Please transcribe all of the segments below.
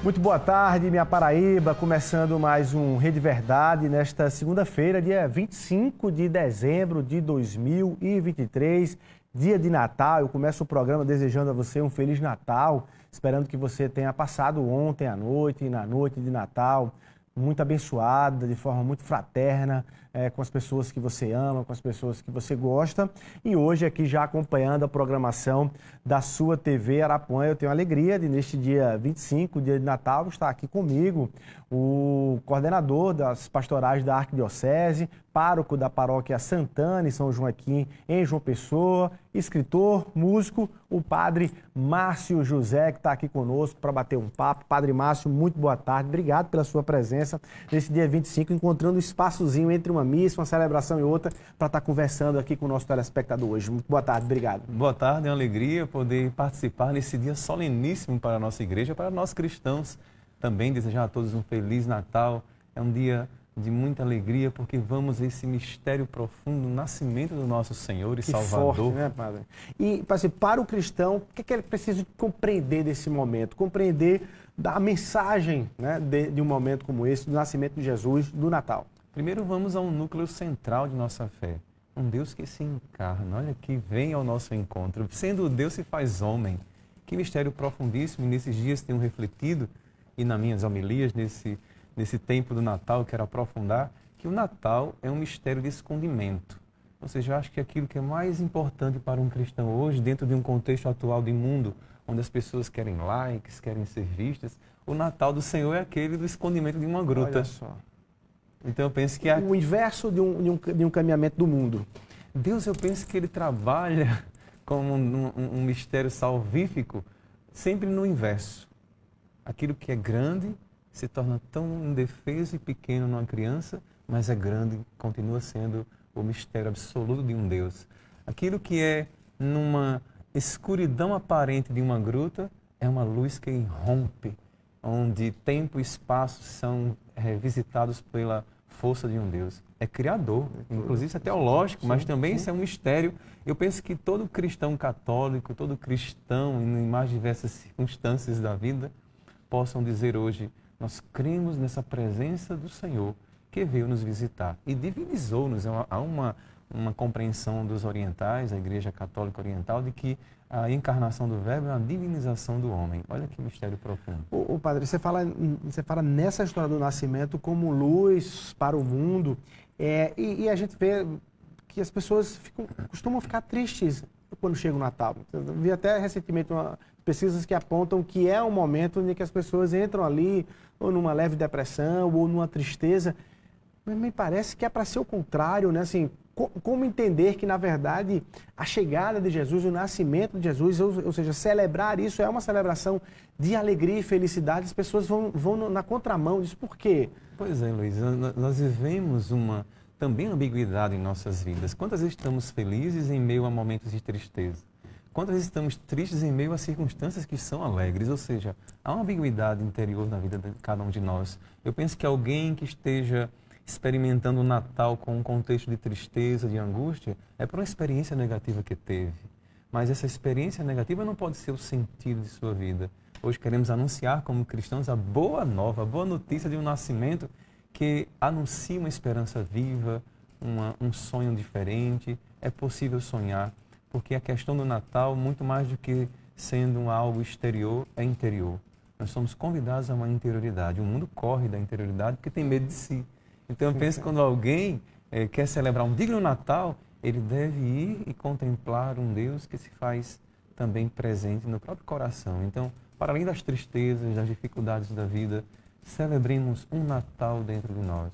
Muito boa tarde, minha Paraíba, começando mais um Rede Verdade nesta segunda-feira, dia 25 de dezembro de 2023, dia de Natal. Eu começo o programa desejando a você um Feliz Natal, esperando que você tenha passado ontem à noite, na noite de Natal, muito abençoada, de forma muito fraterna, com as pessoas que você ama, com as pessoas que você gosta. E hoje aqui já acompanhando a programação da sua TV Arapuã, eu tenho a alegria de neste dia 25, dia de Natal, estar aqui comigo o coordenador das pastorais da Arquidiocese, pároco da paróquia Santana, em São Joaquim, em João Pessoa, escritor, músico, o padre Márcio José, que está aqui conosco para bater um papo. Padre Márcio, muito boa tarde, obrigado pela sua presença nesse dia 25, encontrando um espaçozinho entre uma missa, uma celebração e outra, para estar conversando aqui com o nosso telespectador hoje. Muito boa tarde, obrigado. Boa tarde, é uma alegria poder participar nesse dia soleníssimo para a nossa igreja, para nós cristãos. Também desejar a todos um Feliz Natal. É um dia de muita alegria, porque vamos a esse mistério profundo, o nascimento do nosso Senhor e Salvador. Forte, né, padre? E, para o cristão, o que ele precisa compreender desse momento? Compreender da mensagem, né, de um momento como esse, do nascimento de Jesus, do Natal. Primeiro vamos ao núcleo central de nossa fé. Um Deus que se encarna, olha, que vem ao nosso encontro. Sendo Deus se faz homem. Que mistério profundíssimo. E nesses dias tenho refletido, e nas minhas homilias, nesse tempo do Natal, eu quero aprofundar, que o Natal é um mistério de escondimento. Ou seja, eu acho que aquilo que é mais importante para um cristão hoje, dentro de um contexto atual de mundo, onde as pessoas querem likes, querem ser vistas, o Natal do Senhor é aquele do escondimento de uma gruta. Olha só. Então eu penso que... O inverso de um caminhamento do mundo. Deus, eu penso que Ele trabalha como um mistério salvífico, sempre no inverso. Aquilo que é grande se torna tão indefeso e pequeno numa criança, mas é grande, continua sendo o mistério absoluto de um Deus. Aquilo que é numa escuridão aparente de uma gruta, é uma luz que irrompe, onde tempo e espaço são visitados pela força de um Deus. É criador, inclusive isso é teológico, mas também isso é um mistério. Eu penso que todo cristão católico, todo cristão, em mais diversas circunstâncias da vida, possam dizer hoje: nós cremos nessa presença do Senhor que veio nos visitar e divinizou-nos. Há uma compreensão dos orientais, a Igreja Católica Oriental, de que a encarnação do Verbo é uma divinização do homem. Olha que mistério profundo. O padre, você fala nessa história do nascimento como luz para o mundo, e a gente vê que as pessoas costumam ficar tristes quando chega o Natal. Eu vi até recentemente pesquisas que apontam que é um momento em que as pessoas entram ali ou numa leve depressão ou numa tristeza, mas me parece que é para ser o contrário, né? Assim, como entender que, na verdade, a chegada de Jesus, o nascimento de Jesus, ou seja, celebrar isso é uma celebração de alegria e felicidade, as pessoas vão na contramão disso. Por quê? Pois é, Luiz, nós vivemos também uma ambiguidade em nossas vidas. Quantas vezes estamos felizes em meio a momentos de tristeza? Quantas vezes estamos tristes em meio a circunstâncias que são alegres? Ou seja, há uma ambiguidade interior na vida de cada um de nós. Eu penso que alguém que esteja experimentando o Natal com um contexto de tristeza, de angústia, é por uma experiência negativa que teve. Mas essa experiência negativa não pode ser o sentido de sua vida. Hoje queremos anunciar como cristãos a boa nova, a boa notícia de um nascimento que anuncia uma esperança viva, um sonho diferente. É possível sonhar, porque a questão do Natal, muito mais do que sendo algo exterior, é interior. Nós somos convidados a uma interioridade. O mundo corre da interioridade porque tem medo de si. Então eu penso que quando alguém quer celebrar um digno Natal, ele deve ir e contemplar um Deus que se faz também presente no próprio coração. Então, para além das tristezas, das dificuldades da vida, celebremos um Natal dentro de nós.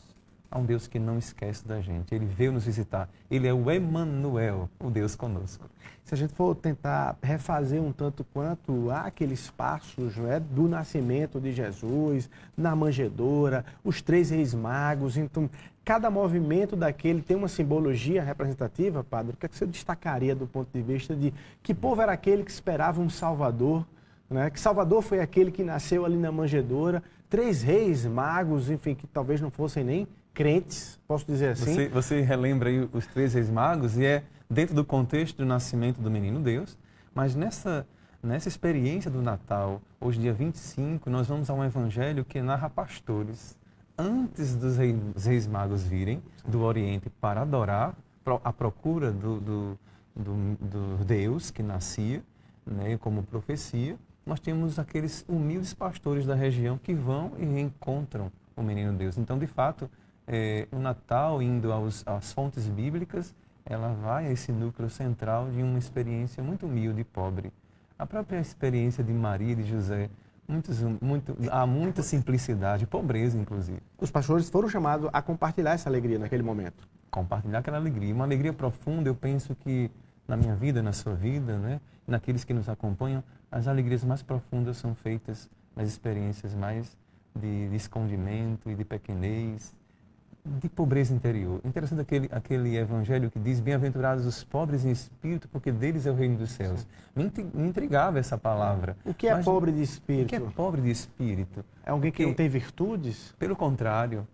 Há um Deus que não esquece da gente. Ele veio nos visitar. Ele é o Emmanuel, o Deus conosco. Se a gente for tentar refazer um tanto quanto aqueles passos, né, do nascimento de Jesus, na manjedoura, os 3 reis magos, então cada movimento daquele tem uma simbologia representativa, padre. O que é que você destacaria do ponto de vista de que povo era aquele que esperava um Salvador, né? Que Salvador foi aquele que nasceu ali na manjedoura, 3 reis magos, enfim, que talvez não fossem nem crentes, posso dizer assim. Você relembra aí os 3 reis magos e é dentro do contexto do nascimento do menino Deus, mas nessa experiência do Natal, hoje dia 25, nós vamos a um evangelho que narra pastores antes dos reis magos virem do Oriente para adorar, à procura do Deus que nascia, né, como profecia. Nós temos aqueles humildes pastores da região que vão e encontram o menino Deus. Então, de fato, o Natal, indo às fontes bíblicas, ela vai a esse núcleo central de uma experiência muito humilde e pobre. A própria experiência de Maria e de José, há muita simplicidade, pobreza, inclusive. Os pastores foram chamados a compartilhar essa alegria naquele momento. Compartilhar aquela alegria. Uma alegria profunda, eu penso que na minha vida, na sua vida, né, naqueles que nos acompanham, as alegrias mais profundas são feitas nas experiências mais de escondimento e de pequenez, de pobreza interior. Interessante aquele evangelho que diz: bem-aventurados os pobres em espírito, porque deles é o reino dos céus. Me intrigava essa palavra. O que é pobre de espírito? O que é pobre de espírito? É alguém que não tem virtudes? Pelo contrário,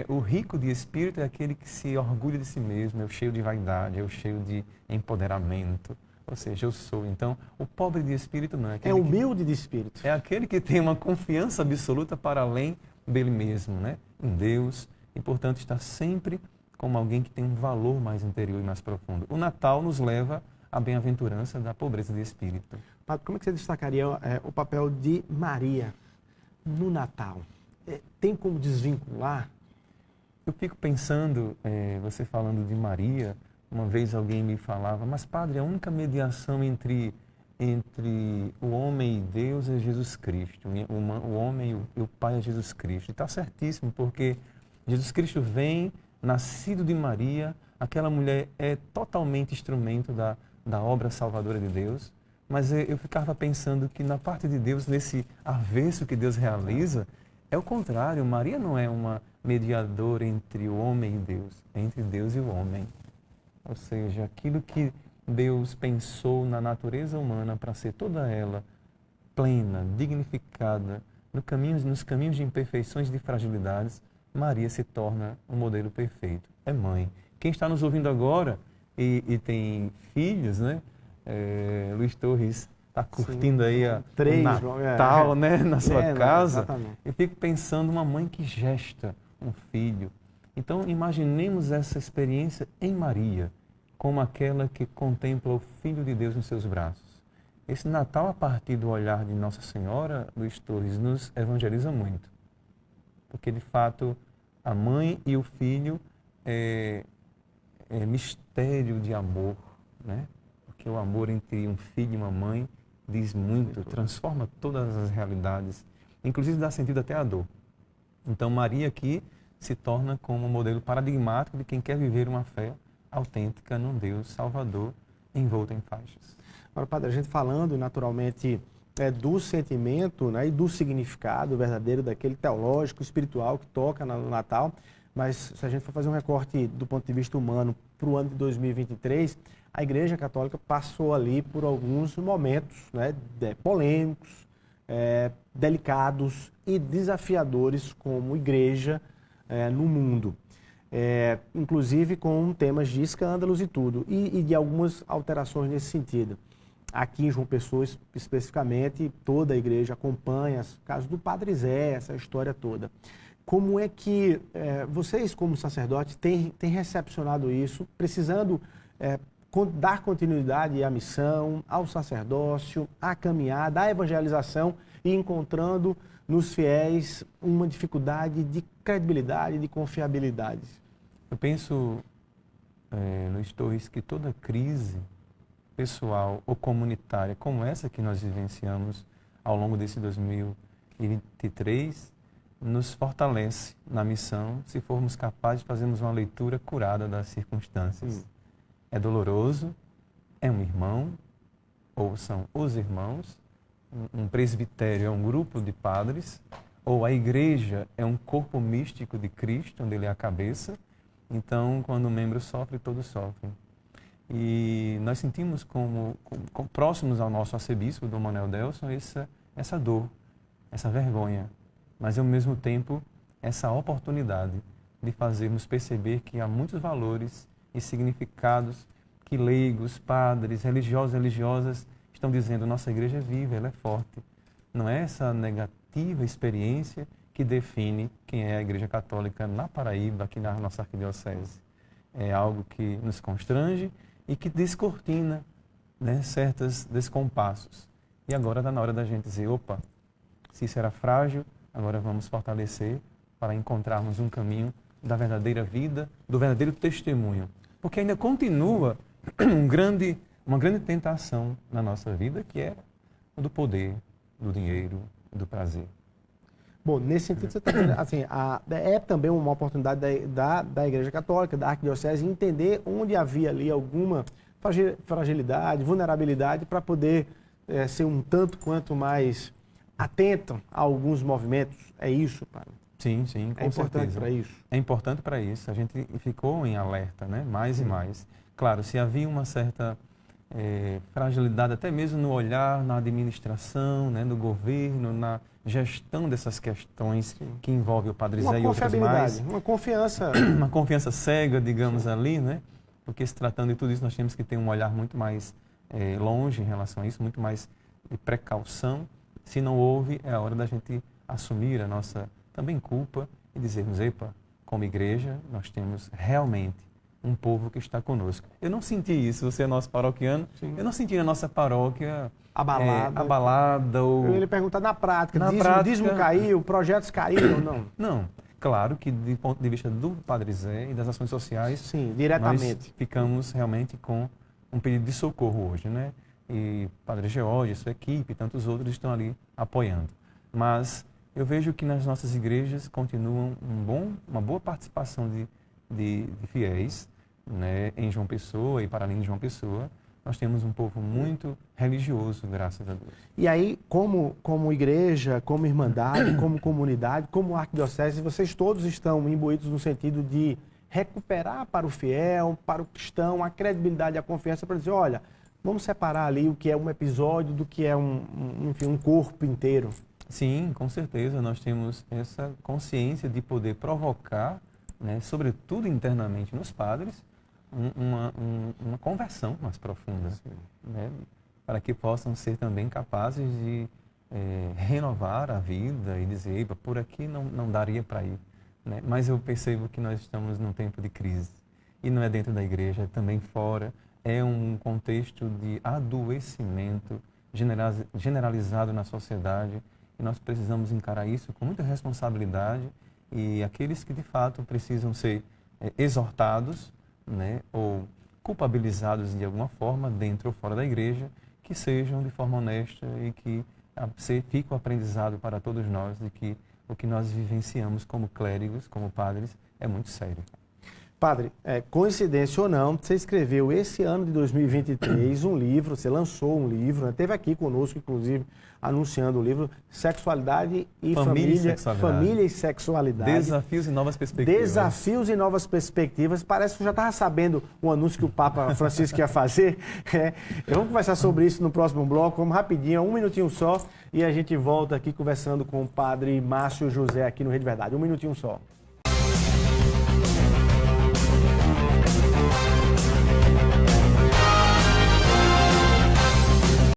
o rico de espírito é aquele que se orgulha de si mesmo, é o cheio de vaidade, é o cheio de empoderamento. Ou seja, eu sou. Então, o pobre de espírito não é aquele. É humilde de espírito. É aquele que tem uma confiança absoluta para além dele mesmo, né? Em Deus. E, portanto, está sempre como alguém que tem um valor mais interior e mais profundo. O Natal nos leva à bem-aventurança da pobreza de espírito. Padre, como é que você destacaria o papel de Maria no Natal? Tem como desvincular? Eu fico pensando, você falando de Maria, uma vez alguém me falava: mas padre, a única mediação entre o homem e Deus é Jesus Cristo, o homem e o Pai é Jesus Cristo. E está certíssimo, porque Jesus Cristo vem, nascido de Maria, aquela mulher é totalmente instrumento da obra salvadora de Deus, mas eu ficava pensando que na parte de Deus, nesse avesso que Deus realiza, é o contrário. Maria não é uma mediadora entre o homem e Deus, é entre Deus e o homem. Ou seja, aquilo que Deus pensou na natureza humana para ser toda ela plena, dignificada, nos caminhos de imperfeições e de fragilidades, Maria se torna um modelo perfeito. É mãe. Quem está nos ouvindo agora e tem filhos, né? Luiz Torres está curtindo aí o Natal, né? Na sua casa. Exatamente. Eu fico pensando uma mãe que gesta um filho. Então, imaginemos essa experiência em Maria, como aquela que contempla o Filho de Deus nos seus braços. Esse Natal, a partir do olhar de Nossa Senhora, Luiz Torres, nos evangeliza muito. Porque, de fato, a mãe e o filho é mistério de amor, né? Porque o amor entre um filho e uma mãe diz muito, transforma todas as realidades, inclusive dá sentido até à dor. Então, Maria aqui se torna como um modelo paradigmático de quem quer viver uma fé autêntica num Deus Salvador envolto em faixas. Agora, padre, a gente falando naturalmente do sentimento, né, e do significado verdadeiro daquele teológico, espiritual que toca no Natal, mas se a gente for fazer um recorte do ponto de vista humano para o ano de 2023, a Igreja Católica passou ali por alguns momentos, né, polêmicos, delicados e desafiadores como igreja no mundo. Inclusive com temas de escândalos e tudo, e de algumas alterações nesse sentido. Aqui em João Pessoa, especificamente, toda a igreja acompanha o caso do Padre Zé, essa história toda. Como é que vocês, como sacerdotes, têm recepcionado isso, precisando dar continuidade à missão, ao sacerdócio, à caminhada, à evangelização e encontrando nos fiéis uma dificuldade de credibilidade, de confiabilidade? Eu penso, Luiz Torres, que toda crise pessoal ou comunitária como essa que nós vivenciamos ao longo desse 2023 nos fortalece na missão se formos capazes de fazermos uma leitura curada das circunstâncias. É doloroso, é um irmão, ou são os irmãos, um presbitério é um grupo de padres, ou a igreja é um corpo místico de Cristo, onde ele é a cabeça. Então, quando um membro sofre, todos sofrem. E nós sentimos como próximos ao nosso arcebispo, Dom Manuel Delson, essa dor, essa vergonha, mas ao mesmo tempo essa oportunidade de fazermos perceber que há muitos valores e significados que leigos, padres, religiosos e religiosas estão dizendo nossa igreja é viva, ela é forte. Não é essa negativa experiência que define quem é a Igreja Católica na Paraíba, aqui na nossa arquidiocese. É algo que nos constrange e que descortina, né, certos descompassos. E agora está na hora da gente dizer, opa, se isso era frágil, agora vamos fortalecer para encontrarmos um caminho da verdadeira vida, do verdadeiro testemunho. Porque ainda continua uma grande tentação na nossa vida, que é o do poder, do dinheiro, do prazer. Bom, nesse sentido, você tá vendo, assim, é também uma oportunidade da Igreja Católica, da Arquidiocese, entender onde havia ali alguma fragilidade, vulnerabilidade, para poder ser um tanto quanto mais atento a alguns movimentos. É isso, Padre? Sim, sim, com certeza. É importante para isso? É importante para isso. A gente ficou em alerta, né? Mais e mais. Claro, se havia uma certa fragilidade, até mesmo no olhar, na administração, né? No governo, na gestão dessas questões que envolvem o Padre Zé e outras mais. Uma confiança. Uma confiança cega, digamos, ali, né? Porque se tratando de tudo isso, nós temos que ter um olhar muito mais longe em relação a isso, muito mais de precaução. Se não houve, é a hora da gente assumir a nossa também culpa e dizermos, epa, como igreja, nós temos realmente um povo que está conosco. Eu não senti isso, você é nosso paroquiano, sim. Eu não senti na nossa paróquia abalada ou... Eu ia lhe perguntar na prática, dízimo caiu, projetos caíram, não? Não, claro que do ponto de vista do Padre Zé e das ações sociais, sim, diretamente. Nós ficamos realmente com um pedido de socorro hoje, né? E Padre George, sua equipe e tantos outros estão ali apoiando. Mas eu vejo que nas nossas igrejas continuam uma boa participação de fiéis, né? Em João Pessoa e para além de João Pessoa. Nós temos um povo muito religioso, graças a Deus. E aí, como igreja, como irmandade, como comunidade, como arquidiocese, vocês todos estão imbuídos no sentido de recuperar para o fiel, para o cristão, a credibilidade e a confiança para dizer, olha, vamos separar ali o que é um episódio do que é um corpo inteiro. Sim, com certeza. Nós temos essa consciência de poder provocar, né, sobretudo internamente nos padres, uma conversão mais profunda, né, para que possam ser também capazes de renovar a vida e dizer, por aqui não daria para ir. Né? Mas eu percebo que nós estamos num tempo de crise. E não é dentro da igreja, é também fora. É um contexto de adoecimento generalizado na sociedade. E nós precisamos encarar isso com muita responsabilidade. E aqueles que, de fato, precisam ser exortados, né, ou culpabilizados de alguma forma, dentro ou fora da igreja, que sejam de forma honesta e que fique o aprendizado para todos nós de que o que nós vivenciamos como clérigos, como padres, é muito sério. Padre, coincidência ou não, você escreveu esse ano de 2023 um livro, você lançou um livro, né? Esteve aqui conosco, inclusive, anunciando o livro Sexualidade e Família e Sexualidade. Desafios e novas perspectivas. Desafios e novas perspectivas. Parece que eu já estava sabendo o anúncio que o Papa Francisco ia fazer. Vamos conversar sobre isso no próximo bloco. Vamos rapidinho, 1 minutinho só, e a gente volta aqui conversando com o Padre Márcio José aqui no Rede Verdade. 1 minutinho só.